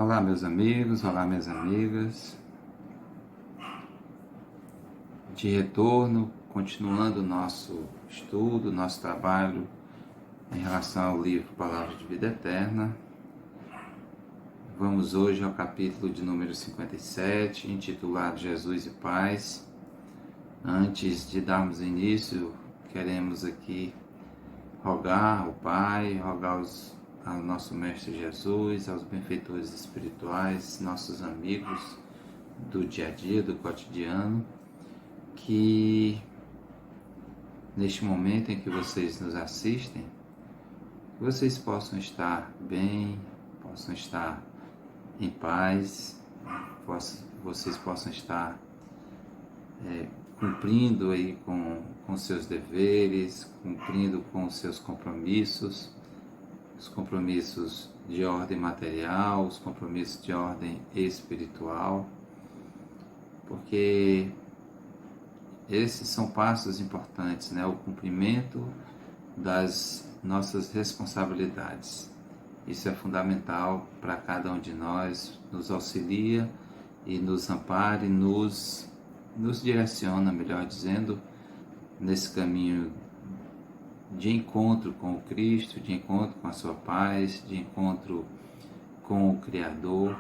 Olá, meus amigos, olá, minhas amigas. De retorno, continuando o nosso estudo, nosso trabalho em relação ao livro Palavra de Vida Eterna. Vamos hoje ao capítulo de número 57, intitulado Jesus e Paz. Antes de darmos início, queremos aqui rogar ao Pai, rogar ao nosso Mestre Jesus, aos benfeitores espirituais, nossos amigos do dia a dia, do cotidiano, que neste momento em que vocês nos assistem, vocês possam estar bem, possam estar em paz, vocês possam estar cumprindo aí com seus deveres, cumprindo com os seus compromissos, os compromissos de ordem material, os compromissos de ordem espiritual, porque esses são passos importantes, né? O cumprimento das nossas responsabilidades. Isso é fundamental para cada um de nós, nos auxilia e nos ampara e nos direciona, melhor dizendo, nesse caminho de encontro com o Cristo, de encontro com a sua paz, de encontro com o Criador.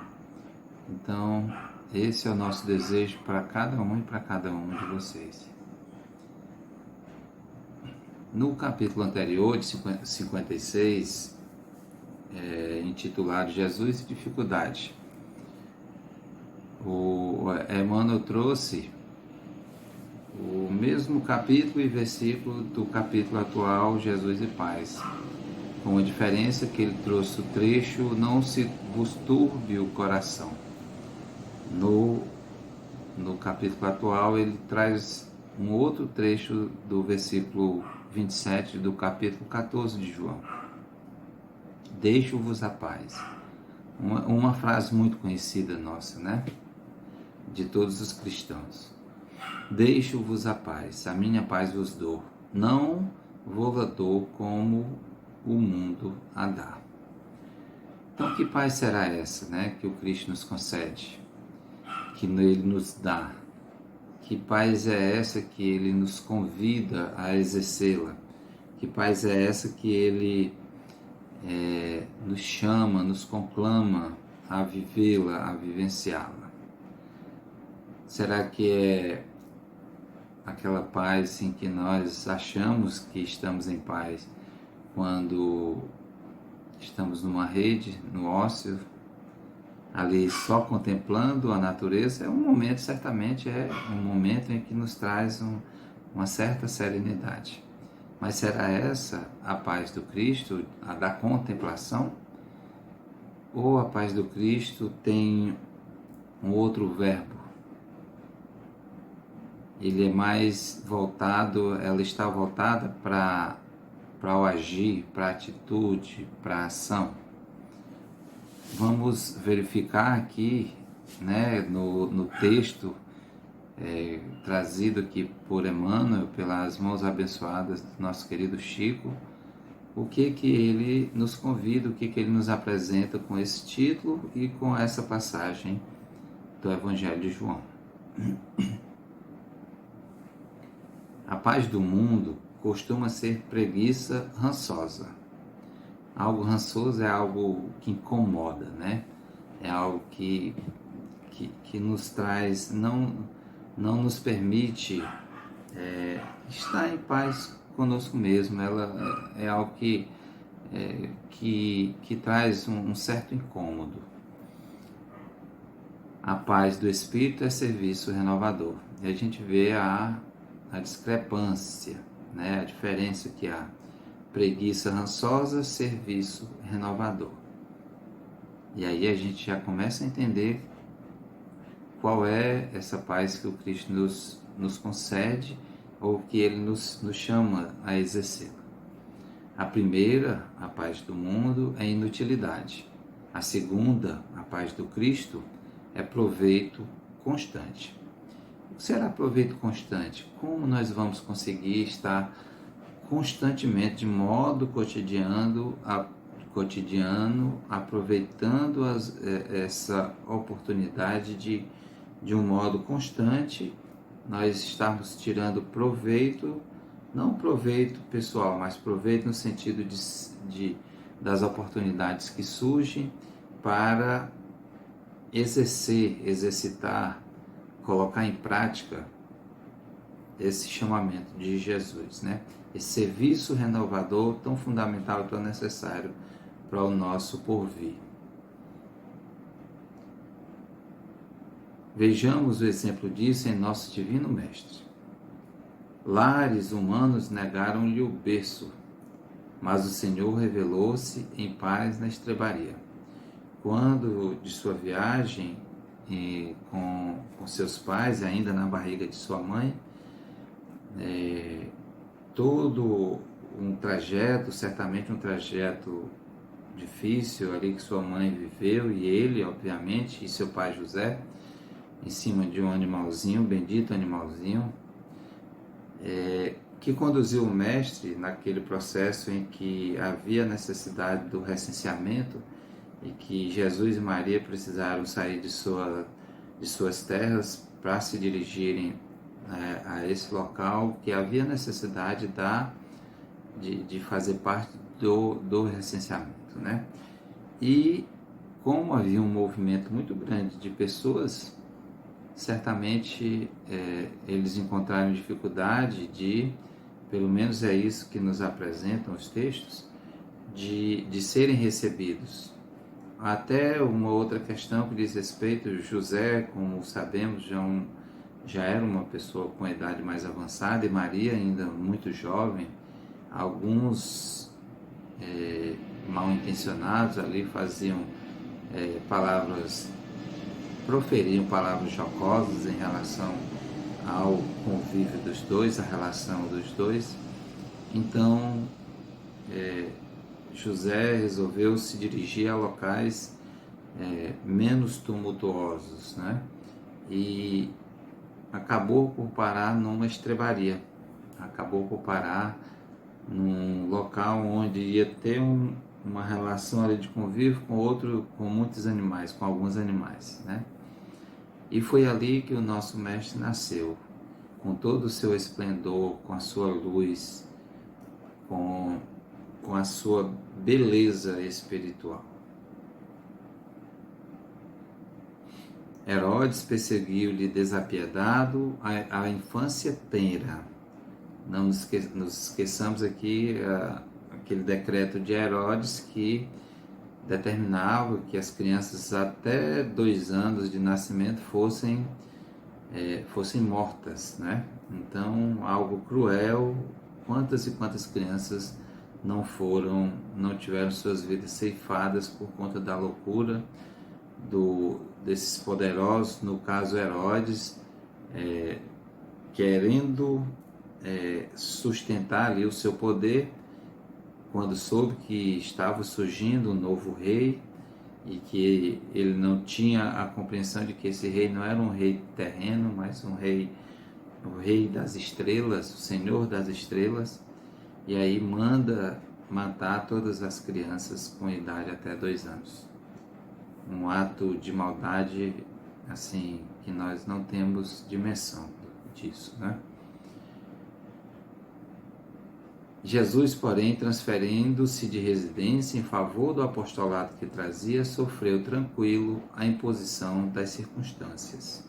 Então, esse é o nosso desejo para cada um e para cada um de vocês. No capítulo anterior, de 56, intitulado Jesus e Dificuldade, o Emmanuel trouxe o mesmo capítulo e versículo do capítulo atual, Jesus e Paz, com a diferença que ele trouxe o trecho "Não se vos turbe o coração". No capítulo atual, ele traz um outro trecho do versículo 27 do capítulo 14 de João. "Deixo-vos a paz". Uma frase muito conhecida nossa, né? De todos os cristãos. "Deixo-vos a paz, a minha paz vos dou. Não vou-la dou como o mundo a dá". Então, que paz será essa, né? Que o Cristo nos concede, que Ele nos dá? Que paz é essa que Ele nos convida a exercê-la? Que paz é essa que Ele nos chama, nos conclama a vivê-la, a vivenciá-la? Será que é aquela paz em que nós achamos que estamos em paz quando estamos numa rede, no ócio, ali só contemplando a natureza? É um momento, certamente é um momento em que nos traz uma certa serenidade. Mas será essa a paz do Cristo, a da contemplação? Ou a paz do Cristo tem um outro verbo? Ele é mais voltado, ela está voltada para o agir, para a atitude, para a ação. Vamos verificar aqui, né, no texto trazido aqui por Emmanuel, pelas mãos abençoadas do nosso querido Chico, o que ele nos convida, o que ele nos apresenta com esse título e com essa passagem do Evangelho de João. A paz do mundo costuma ser preguiça rançosa. Algo rançoso é algo que incomoda, né? É algo que nos traz, não nos permite estar em paz conosco mesmo. Ela é algo que traz um certo incômodo. A paz do Espírito é serviço renovador. E a gente vê a discrepância, né? A diferença que há. Preguiça rançosa, serviço renovador. E aí a gente já começa a entender qual é essa paz que o Cristo nos concede, ou que Ele nos chama a exercê-la. A primeira, a paz do mundo, é inutilidade. A segunda, a paz do Cristo, é proveito constante. O que será proveito constante? Como nós vamos conseguir estar constantemente, de modo cotidiano, cotidiano, aproveitando essa oportunidade de um modo constante, nós estarmos tirando proveito, não proveito pessoal, mas proveito no sentido das oportunidades que surgem para exercitar, colocar em prática esse chamamento de Jesus, né? Esse serviço renovador tão fundamental e tão necessário para o nosso porvir. Vejamos o exemplo disso em nosso Divino Mestre. Lares humanos negaram-lhe o berço, mas o Senhor revelou-se em paz na estrebaria. Quando de sua viagem com seus pais, ainda na barriga de sua mãe, todo um trajeto, certamente um trajeto difícil ali que sua mãe viveu, e ele, obviamente, e seu pai José, em cima de um animalzinho, bendito animalzinho, que conduziu o mestre naquele processo em que havia necessidade do recenseamento e que Jesus e Maria precisaram sair de suas terras para se dirigirem a esse local, que havia necessidade de fazer parte do recenseamento, né? E como havia um movimento muito grande de pessoas, certamente eles encontraram dificuldade pelo menos é isso que nos apresentam os textos, de serem recebidos. Até uma outra questão que diz respeito, José, como sabemos, já era uma pessoa com a idade mais avançada, e Maria ainda muito jovem. Alguns mal intencionados ali proferiam palavras jocosas em relação ao convívio dos dois, a relação dos dois. Então, José resolveu se dirigir a locais menos tumultuosos, né? E acabou por parar numa estrebaria, acabou por parar num local onde ia ter uma relação ali de convívio com muitos animais, com alguns animais, né? E foi ali que o nosso mestre nasceu, com todo o seu esplendor, com a sua luz, com a sua beleza espiritual. Herodes perseguiu-lhe desapiedado a infância tenra. Não nos esqueçamos aqui aquele decreto de Herodes que determinava que as crianças até 2 anos de nascimento fossem mortas, né? Então, algo cruel. Quantas e quantas crianças não tiveram suas vidas ceifadas por conta da loucura desses poderosos, no caso Herodes, querendo sustentar ali o seu poder, quando soube que estava surgindo um novo rei e que ele não tinha a compreensão de que esse rei não era um rei terreno, mas o rei das estrelas, o Senhor das estrelas, e aí manda matar todas as crianças com idade até 2 anos. Um ato de maldade, assim, que nós não temos dimensão disso, né? Jesus, porém, transferindo-se de residência em favor do apostolado que trazia, sofreu tranquilo a imposição das circunstâncias.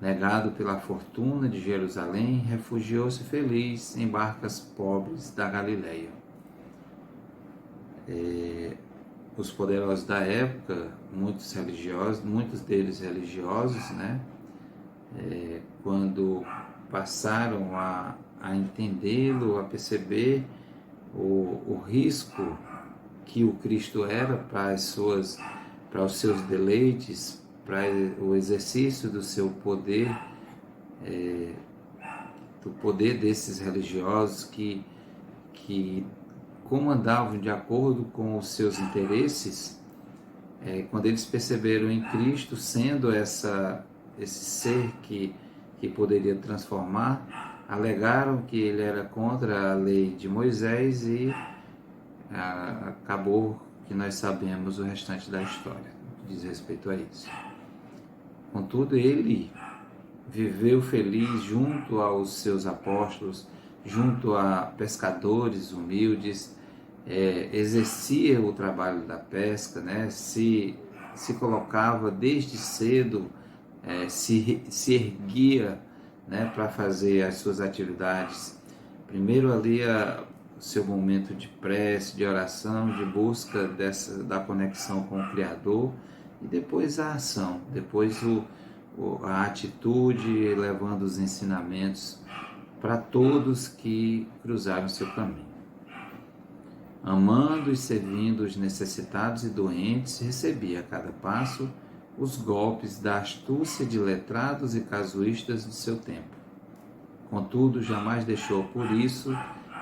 Negado pela fortuna de Jerusalém, refugiou-se feliz em barcas pobres da Galileia. Os poderosos da época, muitos deles religiosos, né? Quando passaram a entendê-lo, a perceber o risco que o Cristo era para os seus deleites, para o exercício do seu poder, do poder desses religiosos que comandavam de acordo com os seus interesses, quando eles perceberam em Cristo sendo esse ser que poderia transformar, alegaram que ele era contra a lei de Moisés e acabou que nós sabemos o restante da história, diz respeito a isso. Contudo, ele viveu feliz junto aos seus apóstolos, junto a pescadores humildes, exercia o trabalho da pesca, né? se colocava desde cedo, se erguia, né, para fazer as suas atividades. Primeiro ali o seu momento de prece, de oração, de busca da conexão com o Criador, e depois a ação, depois a atitude, levando os ensinamentos para todos que cruzaram seu caminho. Amando e servindo os necessitados e doentes, recebia a cada passo os golpes da astúcia de letrados e casuístas do seu tempo. Contudo, jamais deixou por isso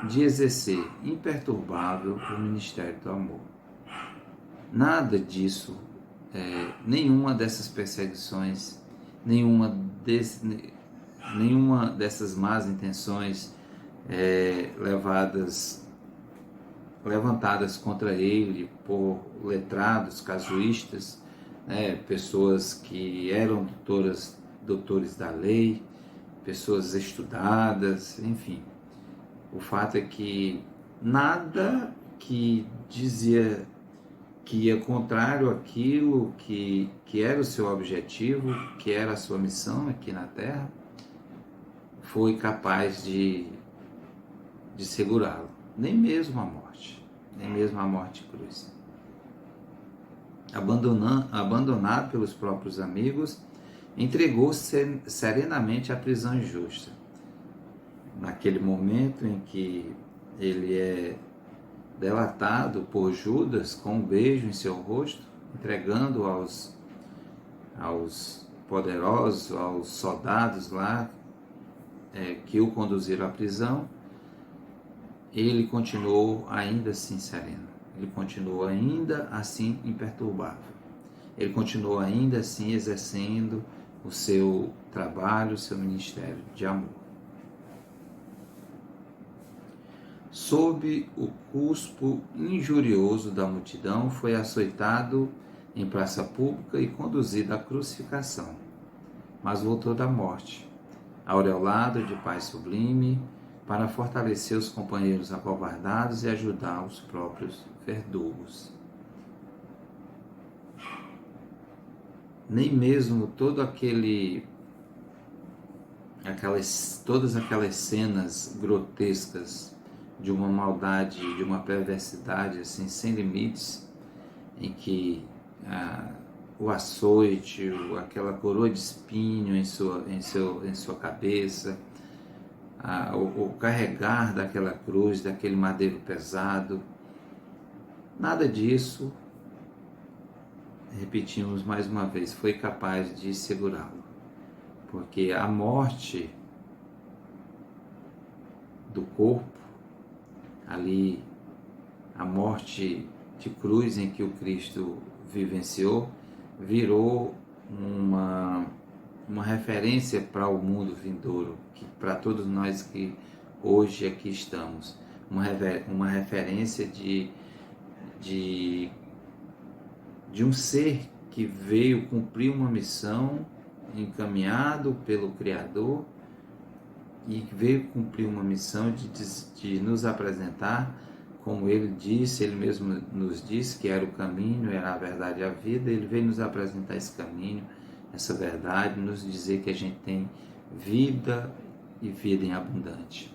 de exercer imperturbável o ministério do amor. Nada disso, nenhuma dessas perseguições, nenhuma dessas más intenções levantadas contra ele por letrados, casuístas, pessoas que eram doutores da lei, pessoas estudadas, enfim. O fato é que nada que dizia que ia contrário àquilo que era o seu objetivo, que era a sua missão aqui na Terra, foi capaz de segurá-lo. Nem mesmo a morte cruz. Abandonado pelos próprios amigos, entregou-se serenamente à prisão injusta. Naquele momento em que ele é delatado por Judas com um beijo em seu rosto, entregando aos poderosos, aos soldados lá que o conduziram à prisão, ele continuou ainda assim sereno, ele continuou ainda assim imperturbável, ele continuou ainda assim exercendo o seu trabalho, o seu ministério de amor. Sob o cuspo injurioso da multidão, foi açoitado em praça pública e conduzido à crucificação, mas voltou da morte, aureolado de paz sublime, para fortalecer os companheiros acovardados e ajudar os próprios verdugos. Nem mesmo todas aquelas cenas grotescas de uma maldade, de uma perversidade assim, sem limites, em que o açoite, aquela coroa de espinho em sua cabeça, o carregar daquela cruz, daquele madeiro pesado, nada disso, repetimos mais uma vez, foi capaz de segurá-lo, porque a morte do corpo, ali, a morte de cruz em que o Cristo vivenciou, virou uma referência para o mundo vindouro, para todos nós que hoje aqui estamos, uma referência de um ser que veio cumprir uma missão encaminhado pelo Criador e veio cumprir uma missão de nos apresentar, como ele mesmo nos disse que era o caminho, era a verdade e a vida. Ele veio nos apresentar esse caminho, essa verdade, nos dizer que a gente tem vida e vida em abundante,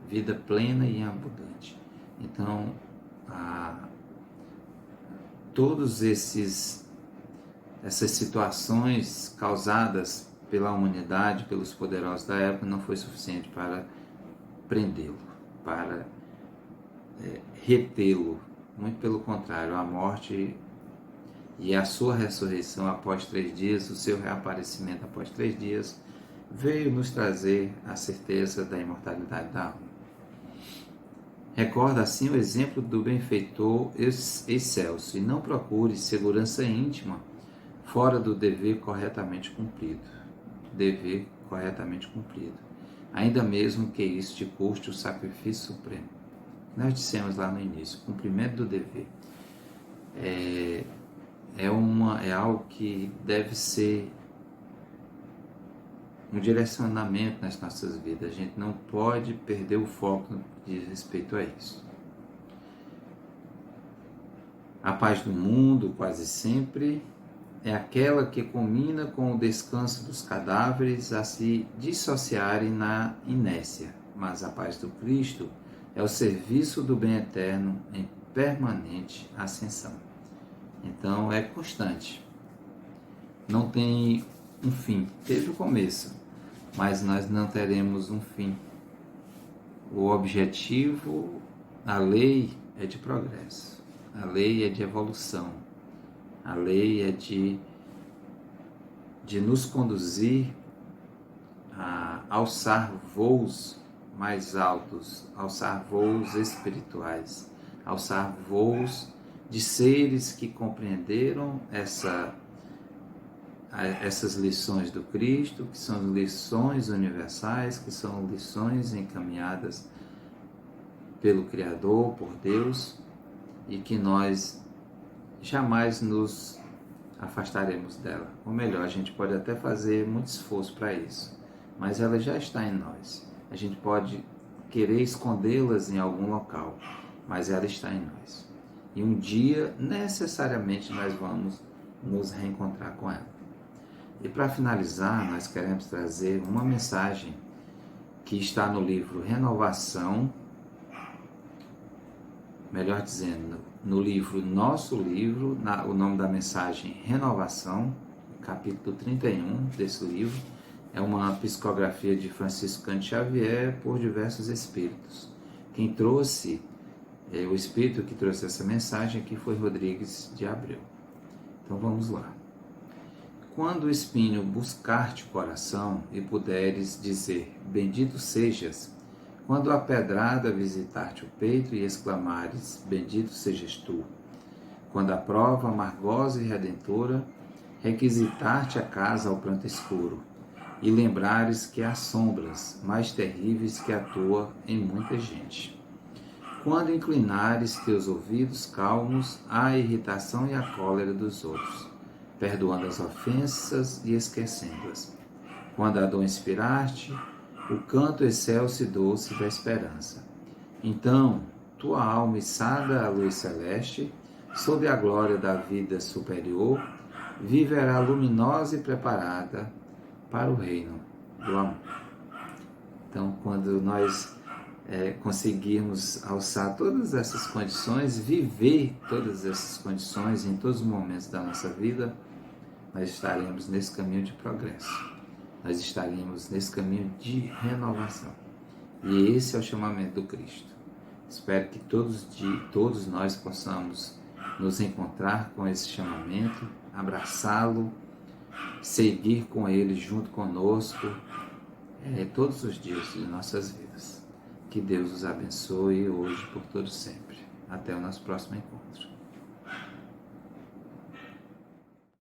vida plena e abundante. Então, todas essas situações causadas pela humanidade, pelos poderosos da época, não foi suficiente para prendê-lo, para retê-lo. Muito pelo contrário, a morte e a sua ressurreição após 3 dias, o seu reaparecimento após 3 dias, veio nos trazer a certeza da imortalidade da alma. Recorda assim o exemplo do benfeitor excelso, e não procure segurança íntima fora do dever corretamente cumprido. Ainda mesmo que isso te custe o sacrifício supremo. Nós dissemos lá no início, cumprimento do dever é algo que deve ser um direcionamento nas nossas vidas. A gente não pode perder o foco no que diz respeito a isso. A paz do mundo, quase sempre, é aquela que culmina com o descanso dos cadáveres a se dissociarem na inércia, mas a paz do Cristo é o serviço do bem eterno em permanente ascensão. Então é constante, não tem um fim, teve o começo, mas nós não teremos um fim. O objetivo, a lei é de progresso, a lei é de evolução, a lei é de nos conduzir a alçar voos mais altos, alçar voos espirituais, alçar voos de seres que compreenderam essas lições do Cristo, que são lições universais, que são lições encaminhadas pelo Criador, por Deus, e que nós jamais nos afastaremos dela. Ou melhor, a gente pode até fazer muito esforço para isso, mas ela já está em nós. A gente pode querer escondê-las em algum local, mas ela está em nós. E um dia, necessariamente, nós vamos nos reencontrar com ela. E para finalizar, nós queremos trazer uma mensagem que está no livro Renovação, melhor dizendo, no livro Nosso Livro, o nome da mensagem Renovação, capítulo 31 desse livro, é uma psicografia de Francisco Cândido Xavier por diversos espíritos. Quem trouxe, o espírito que trouxe essa mensagem aqui foi Rodrigues de Abreu. Então vamos lá. Quando o espinho buscar-te o coração e puderes dizer, bendito sejas, quando a pedrada visitar-te o peito e exclamares, bendito sejas tu, quando a prova amargosa e redentora requisitar-te a casa ao pranto escuro, e lembrares que há sombras mais terríveis que a tua em muita gente. Quando inclinares teus ouvidos calmos à irritação e à cólera dos outros, perdoando as ofensas e esquecendo-as. Quando a dor inspirar-te, o canto excelso e doce da esperança. Então, tua alma içada à luz celeste, sob a glória da vida superior, viverá luminosa e preparada para o reino do amor. Então, quando nós conseguirmos alçar todas essas condições, viver todas essas condições em todos os momentos da nossa vida, nós estaremos nesse caminho de progresso. Nós estaremos nesse caminho de renovação. E esse é o chamamento do Cristo. Espero que todos nós possamos nos encontrar com esse chamamento, abraçá-lo, seguir com ele junto conosco todos os dias de nossas vidas. Que Deus os abençoe hoje por todo sempre. Até o nosso próximo encontro.